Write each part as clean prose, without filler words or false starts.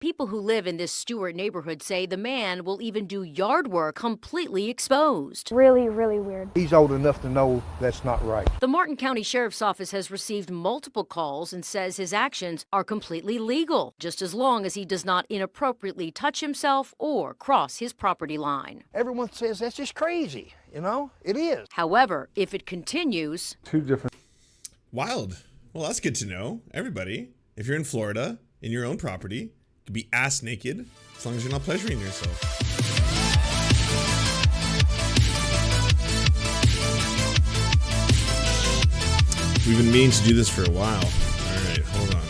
People who live in this Stewart neighborhood say the man will even do yard work completely exposed. Really, really weird. He's old enough to know that's not right. The Martin County Sheriff's Office has received multiple calls and says his actions are completely legal, just as long as he does not inappropriately touch himself or cross his property line. Everyone says that's just crazy, you know? It is. However, if it continues... Wild. Well, that's good to know. Everybody, if you're in Florida, in your own property, to be ass naked as long as you're not pleasuring yourself. We've been meaning to do this for a while. All right, hold on.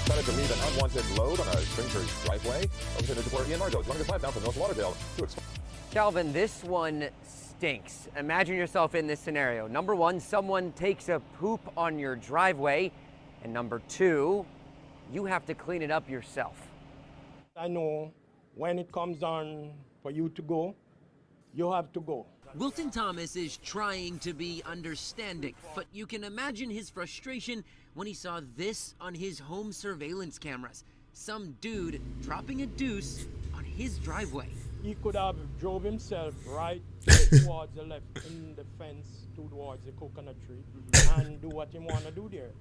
Started to leave an unwanted load on a stranger's driveway. Over to Newport, Ian Margot's running a drive down from North Lauderdale to Calvin, this one stinks. Imagine yourself in this scenario. Number one, someone takes a poop on your driveway. And number two, you have to clean it up yourself. I know when it comes on for you to go, you have to go. Wilton Thomas is trying to be understanding, but you can imagine his frustration when he saw this on his home surveillance cameras. Some dude dropping a deuce on his driveway. He could have drove himself right towards the left in the fence towards the coconut tree and do what he want to do there.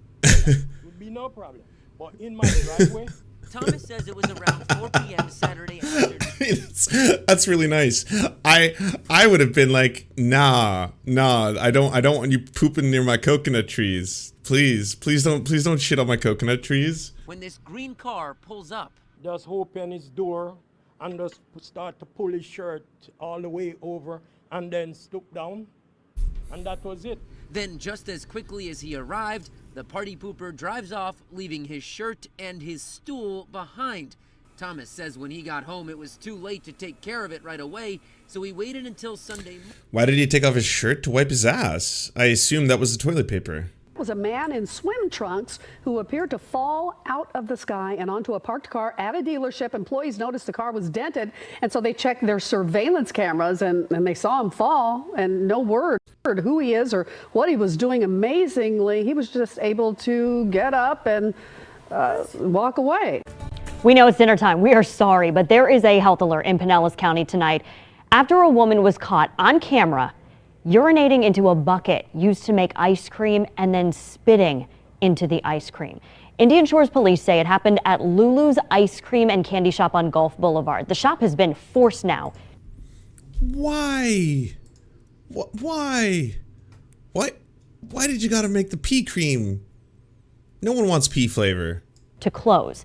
Would be no problem. But in my driveway, Thomas says it was around 4 p.m. Saturday afternoon. That's really nice. I would have been like, nah, I don't want you pooping near my coconut trees. Please don't shit on my coconut trees. When this green car pulls up, just open his door and just start to pull his shirt all the way over and then stoop down. And that was it. Then just as quickly as he arrived, the party pooper drives off, leaving his shirt and his stool behind. Thomas says when he got home, it was too late to take care of it right away, so he waited until Sunday. Why did he take off his shirt? To wipe his ass. I assume that was the toilet paper. Was a man in swim trunks who appeared to fall out of the sky and onto a parked car at a dealership. Employees noticed the car was dented, and so they checked their surveillance cameras, and they saw him fall, and no word who he is or what he was doing. Amazingly, he was just able to get up and walk away. We know it's dinner time. We are sorry, but there is a health alert in Pinellas County tonight after a woman was caught on camera urinating into a bucket used to make ice cream and then spitting into the ice cream. Indian Shores police say it happened at Lulu's Ice Cream and Candy Shop on Gulf Boulevard. The shop has been forced now. Why? Why? Why did you gotta make the pea cream? No one wants pea flavor. To close.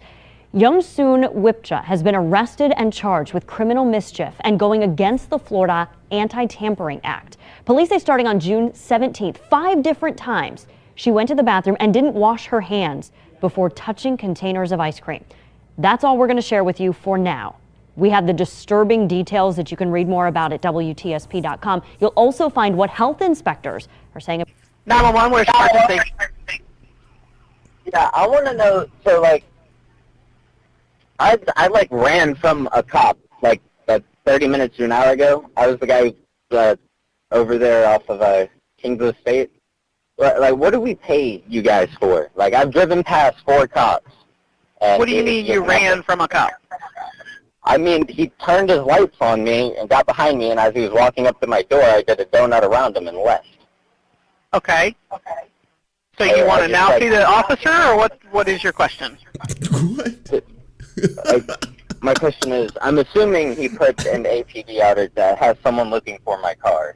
Youngsoon Wipcha has been arrested and charged with criminal mischief and going against the Florida Anti-Tampering Act. Police say starting on June 17th, 5 different times, she went to the bathroom and didn't wash her hands before touching containers of ice cream. That's all we're going to share with you for now. We have the disturbing details that you can read more about at WTSP.com. You'll also find what health inspectors are saying. 911, where's emergency? Yeah, I want to know, so like, I ran from a cop like 30 minutes to an hour ago. I was the guy who, over there off of Kings Estate. Like, what do we pay you guys for? Like, I've driven past 4 cops. What do you mean you ran from a cop? I mean, he turned his lights on me and got behind me, and as he was walking up to my door, I did a donut around him and left. Okay. So you want to now see the officer, or what is your question? What? My question is, I'm assuming he put an APD out that has someone looking for my car.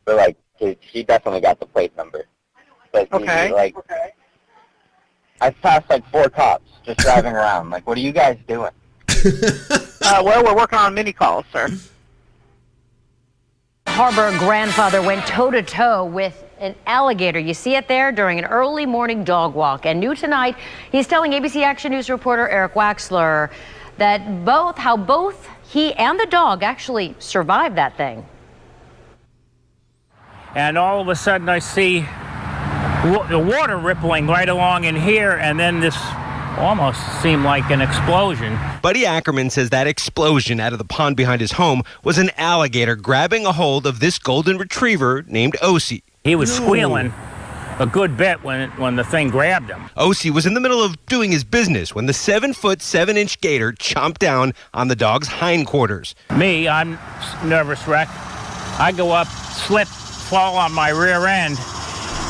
But, like, he definitely got the plate number. But okay. I passed, 4 cops just driving around. Like, what are you guys doing? Well, we're working on mini calls, sir. Harbor grandfather went toe-to-toe with an alligator. You see it there during an early morning dog walk. And new tonight, he's telling ABC Action News reporter Eric Waxler that how both he and the dog actually survived that thing. And all of a sudden I see the water rippling right along in here, and then this almost seemed like an explosion. Buddy Ackerman says that explosion out of the pond behind his home was an alligator grabbing a hold of this golden retriever named Osi. He was squealing, a good bit when the thing grabbed him. OC was in the middle of doing his business when the 7-foot 7-inch gator chomped down on the dog's hindquarters. Me, I'm nervous wreck. I go up, slip, fall on my rear end,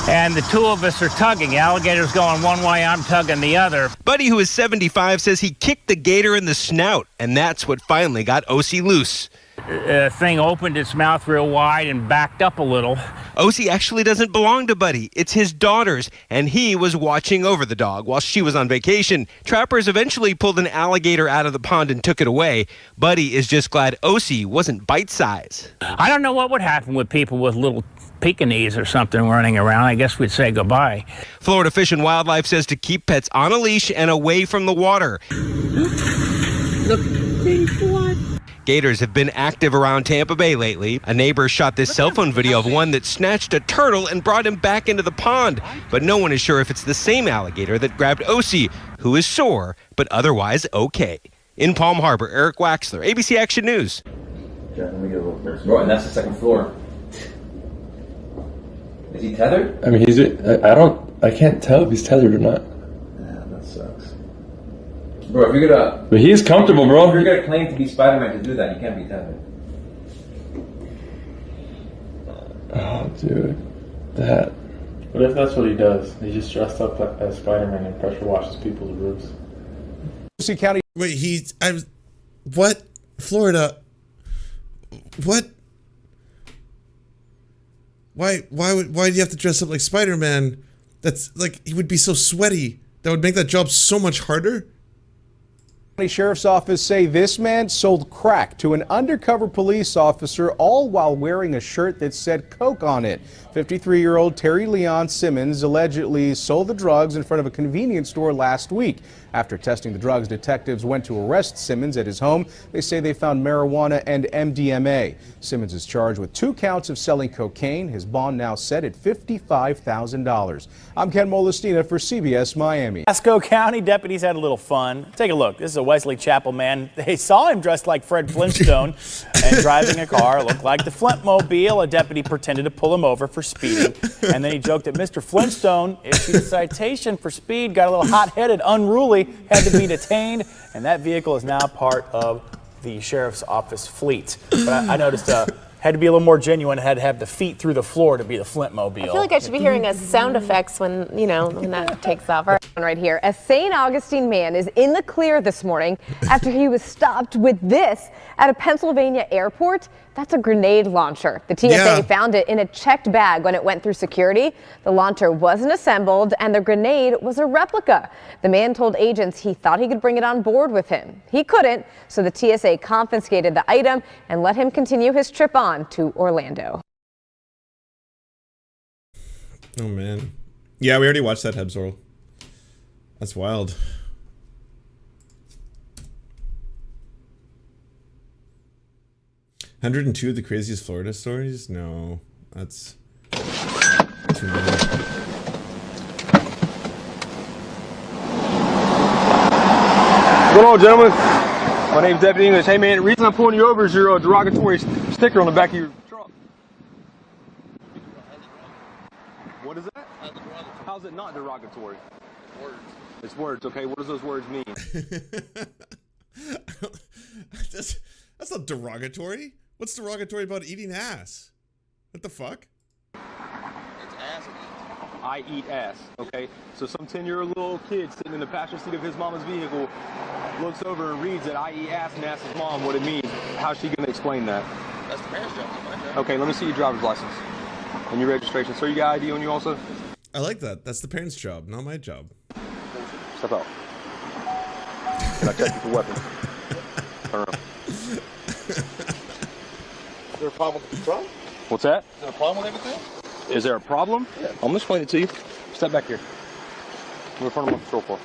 and the two of us are tugging. The alligator's going one way, I'm tugging the other. Buddy, who is 75, says he kicked the gator in the snout, and that's what finally got OC loose. The thing opened its mouth real wide and backed up a little. OC actually doesn't belong to Buddy. It's his daughter's, and he was watching over the dog while she was on vacation. Trappers eventually pulled an alligator out of the pond and took it away. Buddy is just glad OC wasn't bite size. I don't know what would happen with people with little Pekingese or something running around. I guess we'd say goodbye. Florida Fish and Wildlife says to keep pets on a leash and away from the water. Look, what? Gators have been active around Tampa Bay lately. A neighbor shot this cell phone video of one that snatched a turtle and brought him back into the pond. But no one is sure if it's the same alligator that grabbed OC, who is sore, but otherwise okay. In Palm Harbor, Eric Waxler, ABC Action News. Let me get a little closer. Bro, and that's the second floor. Is he tethered? I mean, I can't tell if he's tethered or not. Yeah, that sucks. Bro, if you're gonna... But he's comfortable, bro. If you're gonna claim to be Spider-Man to do that, you can't be tethered. Oh, dude. That. What if that's what he does? He's just dressed up as Spider-Man and pressure washes people's roofs. County. Wait, what? Florida? What? Why do you have to dress up like Spider-Man? That's like, he would be so sweaty. That would make that job so much harder. Sheriff's Office say this man sold crack to an undercover police officer, all while wearing a shirt that said Coke on it. 53-year-old Terry Leon Simmons allegedly sold the drugs in front of a convenience store last week. After testing the drugs, detectives went to arrest Simmons at his home. They say they found marijuana and MDMA. Simmons is charged with 2 counts of selling cocaine. His bond now set at $55,000. I'm Ken Molestina for CBS Miami. Pasco County deputies had a little fun. Take a look. This is a Wesley Chapel man. They saw him dressed like Fred Flintstone and driving a car looked like the Flintmobile. A deputy pretended to pull him over for speeding, and then he joked that Mr. Flintstone issued a citation for speed, got a little hot-headed, unruly, had to be detained, and that vehicle is now part of the sheriff's office fleet. But I noticed had to be a little more genuine, had to have the feet through the floor to be the Flintmobile. I feel like I should be hearing a sound effects when that takes off. Right here, a St. Augustine man is in the clear this morning after he was stopped with this at a Pennsylvania airport. That's a grenade launcher. The TSA found it in a checked bag when it went through security. The launcher wasn't assembled and the grenade was a replica. The man told agents he thought he could bring it on board with him. He couldn't, so the TSA confiscated the item and let him continue his trip on to Orlando. Oh man. Yeah, we already watched that, Hebsorl. That's wild. $102 of the craziest Florida stories? No, that's too many. What's going on, gentlemen? My name's Deputy English. Hey, man, the reason I'm pulling you over is your derogatory sticker on the back of your truck. What is that? How's it not derogatory? Words. It's words, okay? What does those words mean? That's not derogatory. What's derogatory about eating ass? What the fuck? It's ass. I eat ass, okay? So some 10-year-old little kid sitting in the passenger seat of his mama's vehicle looks over and reads that I eat ass and asks his mom what it means. How's she gonna explain that? That's the parents' job, not my job. Okay, let me see your driver's license and your registration. So you got ID on you also? I like that. That's the parents' job, not my job. Step out. Can I check you for weapons? Turn around. Is there a problem with the truck? What's that? Is there a problem with everything? Is there a problem? Yeah. I'm gonna explain it to you. Step back here. I'm in front of my patrol car.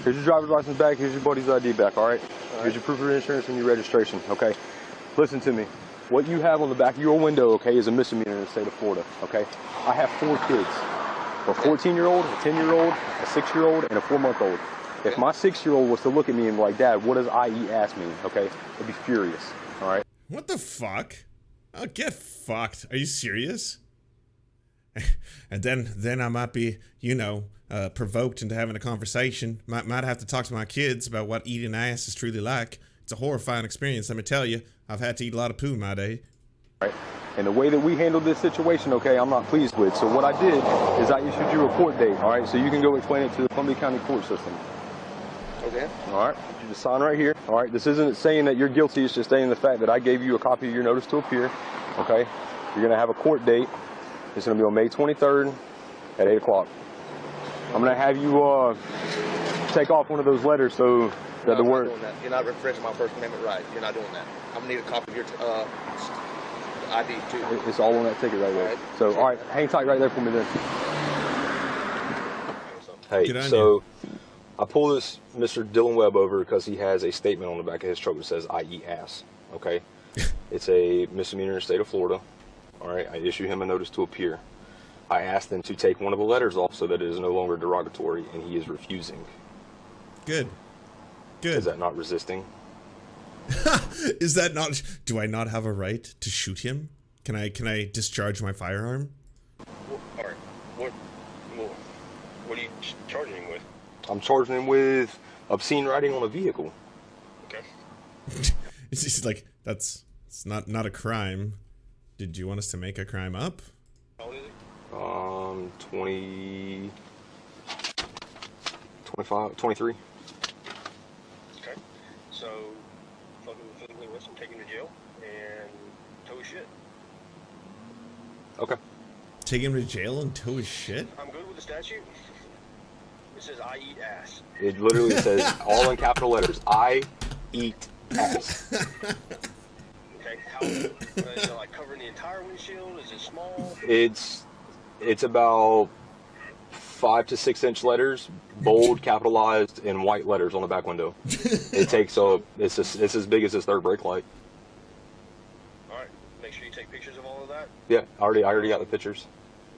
Here's your driver's license back. Here's your buddy's ID back, all right? Here's your proof of insurance and your registration, okay? Listen to me. What you have on the back of your window, okay, is a misdemeanor in the state of Florida, okay? I have 4 kids. A 14-year-old, a 10-year-old, a 6-year-old, and a 4-month-old. If my 6-year-old was to look at me and be like, Dad, what does I eat ass mean, okay? I'd be furious, all right? What the fuck? Oh, get fucked. Are you serious? And then I might be, you know, provoked into having a conversation. Might have to talk to my kids about what eating ass is truly like. It's a horrifying experience, let me tell you. I've had to eat a lot of poo in my day. Right. And the way that we handled this situation, okay, I'm not pleased with. So what I did is I issued you a court date, all right? So you can go explain it to the Columbia County court system. Okay. All right. You just sign right here. All right. This isn't saying that you're guilty. It's just stating the fact that I gave you a copy of your notice to appear. Okay. You're going to have a court date. It's going to be on May 23rd at 8 o'clock. I'm going to have you take off one of those letters so that the word... You're not infringing my First Amendment right. You're not doing that. I'm going to need a copy of your ID too. It's all on that ticket right there. So, all right, hang tight right there for me then. Hey, so I pull this Mr. Dylan Webb over because he has a statement on the back of his truck that says, I eat ass, okay? It's a misdemeanor in the state of Florida. All right, I issue him a notice to appear. I asked him to take one of the letters off so that it is no longer derogatory, and he is refusing. Good. Good. Is that not resisting? Is that not... Do I not have a right to shoot him? Can I discharge my firearm? Well, all right. What are you charging him with? I'm charging him with obscene riding on a vehicle. Okay. It's just like, it's not a crime. Did you want us to make a crime up? How old is he? 20... 25, 23. Okay. So, fucking physically arrest him, take him to jail, and tow his shit. Okay. Take him to jail and tow his shit? I'm good with the statute. It says, I eat ass. It literally says, all in capital letters, I eat ass. Okay, how, is it like covering the entire windshield? Is it small? It's about 5 to 6 inch letters, bold, capitalized, in white letters on the back window. It takes it's as big as this third brake light. All right, make sure you take pictures of all of that. Yeah, I already got the pictures.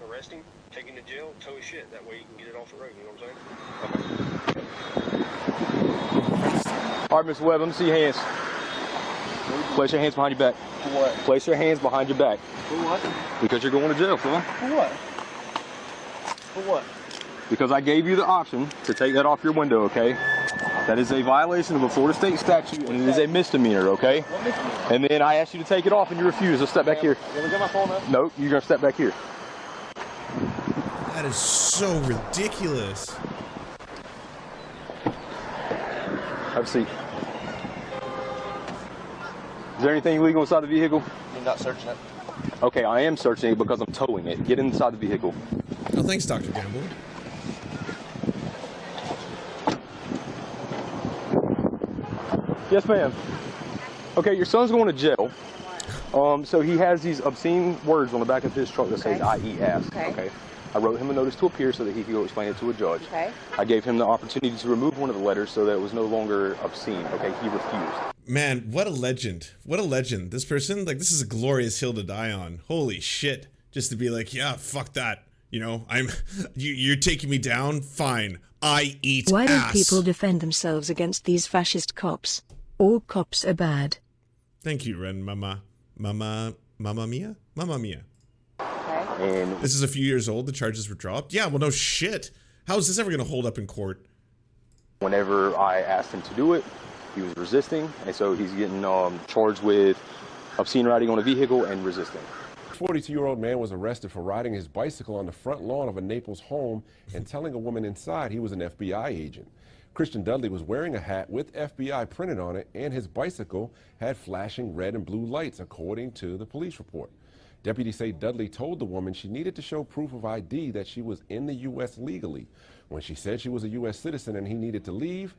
Arrest him, take him to jail, tow his shit. That way you can get it off the road. You know what I'm saying? All right, Mr. Webb, let me see your hands. Place your hands behind your back. For what? Place your hands behind your back. For what? Because you're going to jail, son. For what? For what? Because I gave you the option to take that off your window, okay? That is a violation of a Florida state statute, and it is a misdemeanor, okay? What misdemeanor? And then I asked you to take it off, and you refused. So step back here. You want to get my phone now? Nope, you're going to step back here. That is so ridiculous. Have a seat. Is there anything illegal inside the vehicle? You're not searching it. Okay, I am searching it because I'm towing it. Get inside the vehicle. Oh, thanks, Dr. Gamble. Yes, ma'am. Okay, your son's going to jail. So he has these obscene words on the back of his truck that says, I eat ass. Okay. I wrote him a notice to appear so that he could go explain it to a judge. Okay. I gave him the opportunity to remove one of the letters so that it was no longer obscene. Okay, he refused. Man, what a legend. What a legend. This person, like, this is a glorious hill to die on. Holy shit. Just to be like, yeah, fuck that. You know, you're taking me down? Fine. I eat ass. Why don't people defend themselves against these fascist cops? All cops are bad. Thank you, Ren Mama. Mama Mia? Mama Mia. Okay. And this is a few years old. The charges were dropped. Yeah, well, no shit. How is this ever going to hold up in court? whenever I asked him to do it, he was resisting, and so he's getting charged with obscene riding on a vehicle and resisting. A 42-year-old man was arrested for riding his bicycle on the front lawn of a Naples home and telling a woman inside he was an FBI agent. Christian Dudley was wearing a hat with FBI printed on it, and his bicycle had flashing red and blue lights, according to the police report. Deputies say Dudley told the woman she needed to show proof of ID that she was in the U.S. legally. When she said she was a U.S. citizen and he needed to leave,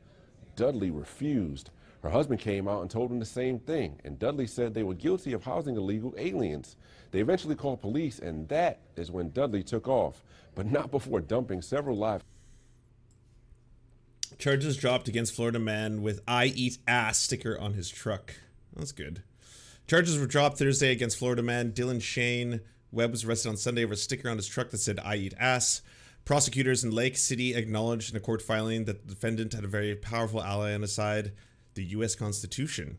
Dudley refused. Her husband came out and told him the same thing, and Dudley said they were guilty of housing illegal aliens. They eventually called police, and that is when Dudley took off, but not before dumping several live. Charges dropped against Florida man with "I eat ass" sticker on his truck. That's good. Charges were dropped Thursday against Florida man Dylan Shane. Webb was arrested on Sunday over a sticker on his truck that said "I eat ass." Prosecutors in Lake City acknowledged in a court filing that the defendant had a very powerful ally on his side, the U.S. Constitution.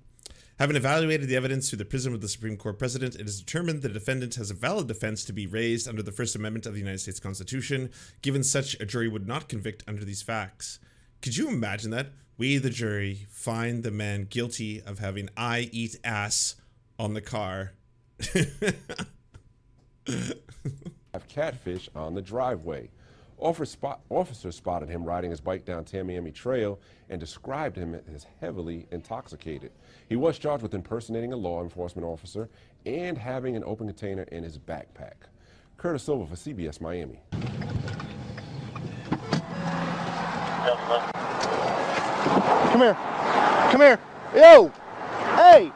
Having evaluated the evidence through the prism of the Supreme Court precedent, it is determined the defendant has a valid defense to be raised under the First Amendment of the United States Constitution. Given such, a jury would not convict under these facts. Could you imagine that? We, the jury, find the man guilty of having I eat ass on the car. Have catfish on the driveway. Officers spotted him riding his bike down Tamiami Trail and described him as heavily intoxicated. He was charged with impersonating a law enforcement officer and having an open container in his backpack. Curtis Silva for CBS Miami. Come here. Come here. Yo! Hey!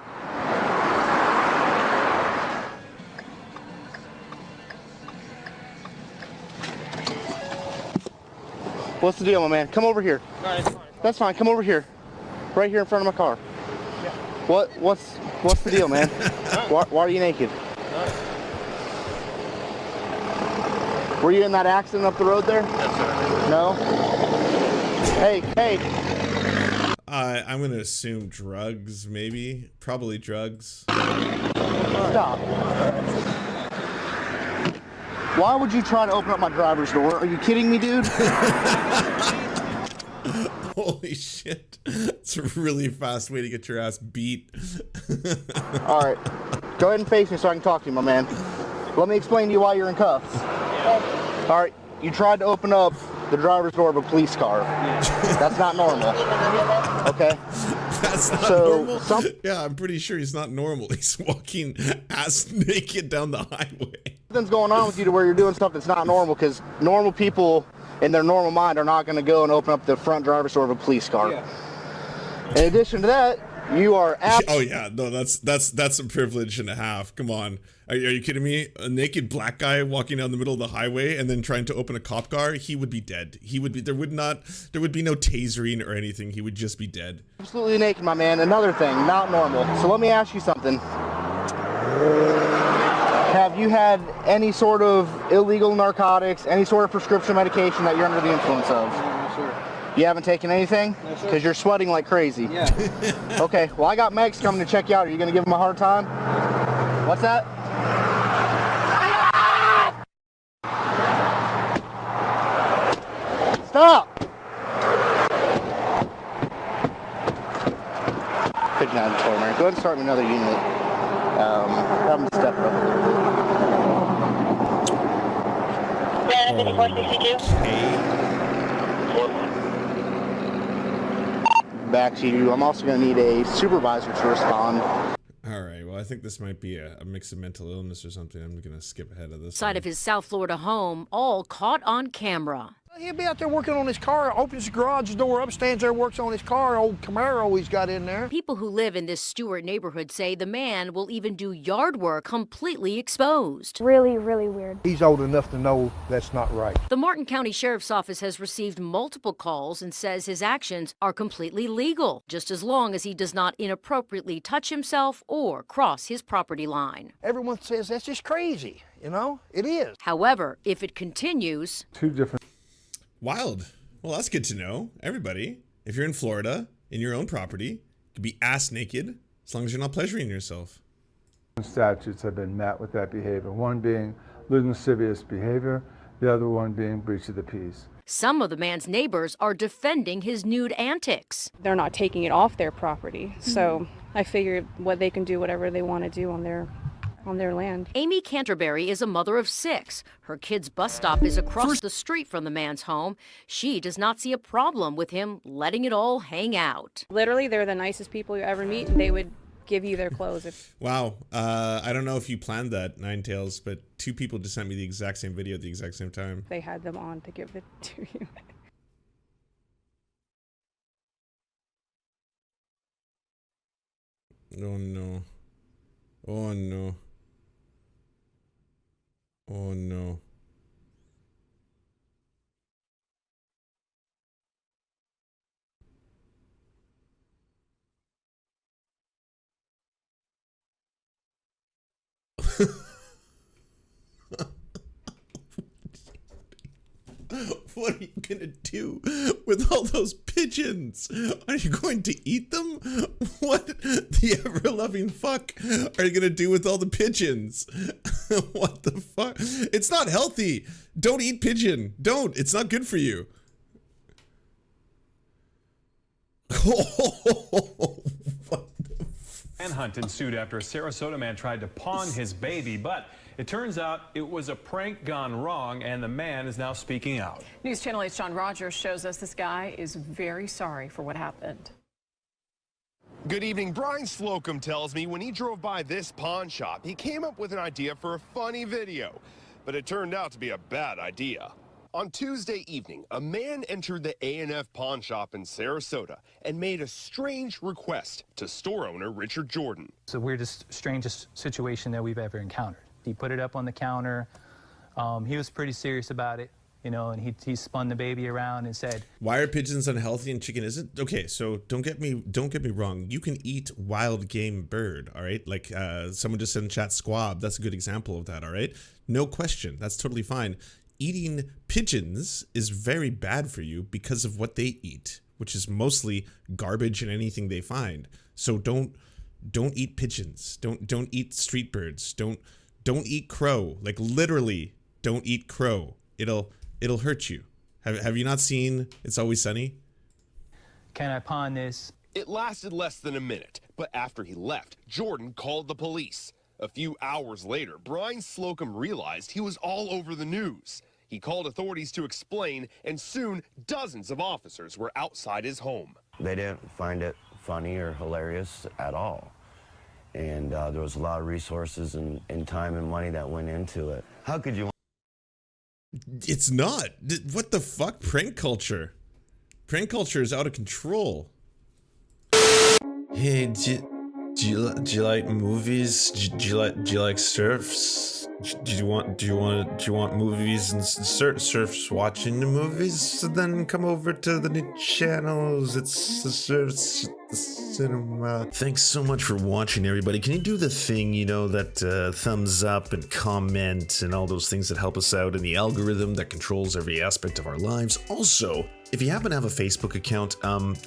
What's the deal, my man? Come over here. No, it's fine. That's fine. Come over here. Right here in front of my car. Yeah. What's the deal, man? Why are you naked? Were you in that accident up the road there? Yes, sir. No? Hey, hey. I'm going to assume drugs, maybe. Probably drugs. Stop. Why would you try to open up my driver's door? Are you kidding me, dude? Holy shit. It's a really fast way to get your ass beat. All right. Go ahead and face me so I can talk to you, my man. Let me explain to you why you're in cuffs. All right. You tried to open up the driver's door of a police car. That's not normal. Okay? That's not normal? Yeah, I'm pretty sure he's not normal. He's walking ass naked down the highway. Something's going on with you to where you're doing stuff that's not normal, because normal people in their normal mind are not going to go and open up the front driver's door of a police car. Yeah. In addition to that, you are oh yeah, no, that's a privilege and a half. Come on, are you kidding me? A naked black guy walking down the middle of the highway and then trying to open a cop car, he would be dead. He would be there would be no tasering or anything. He would just be dead. Absolutely naked, my man. Another thing, not normal. So let me ask you something. Have you had any sort of illegal narcotics, any sort of prescription medication that you're under the influence of? No, sir. You haven't taken anything? No, sir. Because you're sweating like crazy. Yeah. Okay, well, I got Megs coming to check you out. Are you going to give them a hard time? What's that? Stop! 59 Go ahead and start me another unit. Have them step up a little bit. Yeah, 5462. Back to you. I'm also going to need a supervisor to respond. All right, well, I think this might be a mix of mental illness or something. I'm going to skip ahead of this. Side of his South Florida home, all caught on camera. He'll be out there working on his car, opens the garage door up, stands there, works on his car, old Camaro he's got in there. People who live in this Stewart neighborhood say the man will even do yard work completely exposed. Really, really weird. He's old enough to know that's not right. The Martin County Sheriff's Office has received multiple calls and says his actions are completely legal, just as long as he does not inappropriately touch himself or cross his property line. Everyone says that's just crazy, you know? It is. However, if it continues... Two different... Wild. Well, that's good to know. Everybody, if you're in Florida, in your own property, you can be ass naked as long as you're not pleasuring yourself. Statutes have been met with that behavior. One being lewd and lascivious behavior, the other one being breach of the peace. Some of the man's neighbors are defending his nude antics. They're not taking it off their property, so I figured what they can do whatever they want to do on their land. Amy Canterbury is a mother of 6. Her kid's bus stop is across the street from the man's home. She does not see a problem with him letting it all hang out. Literally, they're the nicest people you ever meet, and they would give you their clothes if... Wow. I don't know if you planned that, Nine Tails, but 2 people just sent me the exact same video at the exact same time. They had them on to give it to you. Oh no. Oh no. Oh no. What are you going to do with all those pigeons? Are you going to eat them? What the ever-loving fuck are you going to do with all the pigeons? What the fuck? It's not healthy. Don't eat pigeon. Don't. It's not good for you. Manhunt ensued after a Sarasota man tried to pawn his baby, but it turns out it was a prank gone wrong, and the man is now speaking out. News Channel 8's John Rogers shows us this guy is very sorry for what happened. Good evening. Brian Slocum tells me when he drove by this pawn shop, he came up with an idea for a funny video, but it turned out to be a bad idea. On Tuesday evening, a man entered the A&F pawn shop in Sarasota and made a strange request to store owner Richard Jordan. It's the weirdest, strangest situation that we've ever encountered. He put it up on the counter. He was pretty serious about it, you know, and he spun the baby around and said, "Why are pigeons unhealthy and chicken isn't?" Okay, so don't get me wrong. You can eat wild game bird, all right? Like someone just said in chat, squab. That's a good example of that, all right? No question. That's totally fine. Eating pigeons is very bad for you because of what they eat, which is mostly garbage and anything they find. So don't eat pigeons. Don't eat street birds. Don't eat crow. Like literally, don't eat crow. It'll hurt you. Have you not seen It's Always Sunny? "Can I pawn this?" It lasted less than a minute, but after he left, Jordan called the police. A few hours later, Brian Slocum realized he was all over the news. He called authorities to explain, and soon dozens of officers were outside his home. They didn't find it funny or hilarious at all. And there was a lot of resources and time and money that went into it. How could you... It's not. What the fuck? Prank culture. Prank culture is out of control. Hey, do you like movies? Do you like Serfs? Do you want movies and Serfs watching the movies? So then come over to the new channels. It's the Serfs cinema. Thanks so much for watching, everybody. Can you do the thing, you know, that thumbs up and comment and all those things that help us out in the algorithm that controls every aspect of our lives? Also, if you happen to have a Facebook account,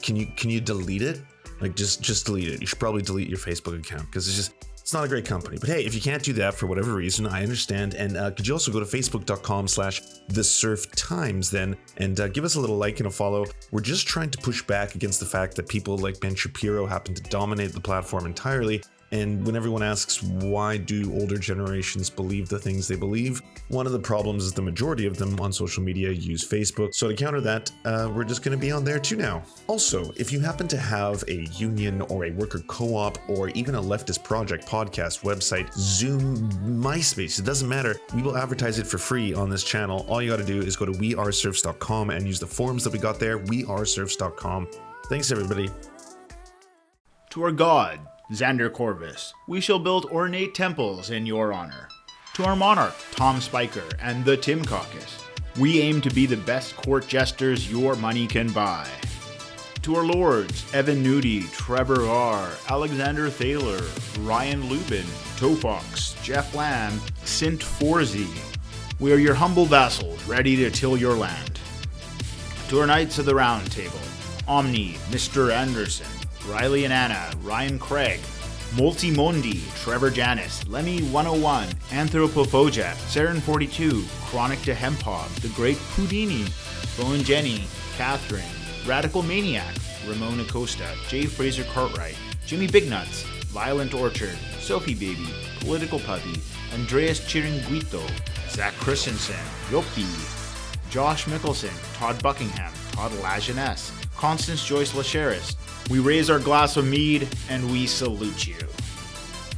can you delete it? Like just delete it. You should probably delete your Facebook account because it's not a great company. But hey, if you can't do that for whatever reason, I understand. And could you also go to facebook.com/thesurftimes then and give us a little like and a follow. We're just trying to push back against the fact that people like Ben Shapiro happen to dominate the platform entirely. And when everyone asks why do older generations believe the things they believe, one of the problems is the majority of them on social media use Facebook. So to counter that, we're just going to be on there too now. Also, if you happen to have a union or a worker co-op or even a leftist project, podcast, website, Zoom, MySpace, it doesn't matter. We will advertise it for free on this channel. All you got to do is go to weareserfs.com and use the forms that we got there, weareserfs.com. Thanks, everybody. To our God, Xander Corvus, we shall build ornate temples in your honor. To our monarch, Tom Spiker, and the Tim Caucus, we aim to be the best court jesters your money can buy. To our lords, Evan Nudie, Trevor R., Alexander Thaler, Ryan Lubin, Tofox, Jeff Lamb, Sint Forzi, we are your humble vassals, ready to till your land. To our Knights of the Round Table, Omni, Mr. Anderson, Riley and Anna, Ryan Craig, Multimondi, Trevor Janis, Lemmy 101, Anthropophoja, Saren 42, Chronic to Hempog, The Great Houdini, Bowen Jenny, Catherine, Radical Maniac, Ramon Acosta, Jay Fraser Cartwright, Jimmy Bignuts, Violent Orchard, Sophie Baby, Political Puppy, Andreas Chiringuito, Zach Christensen, Yopi, Josh Mickelson, Todd Buckingham, Todd Lajeunesse, Constance Joyce Lacheris. We raise our glass of mead and we salute you.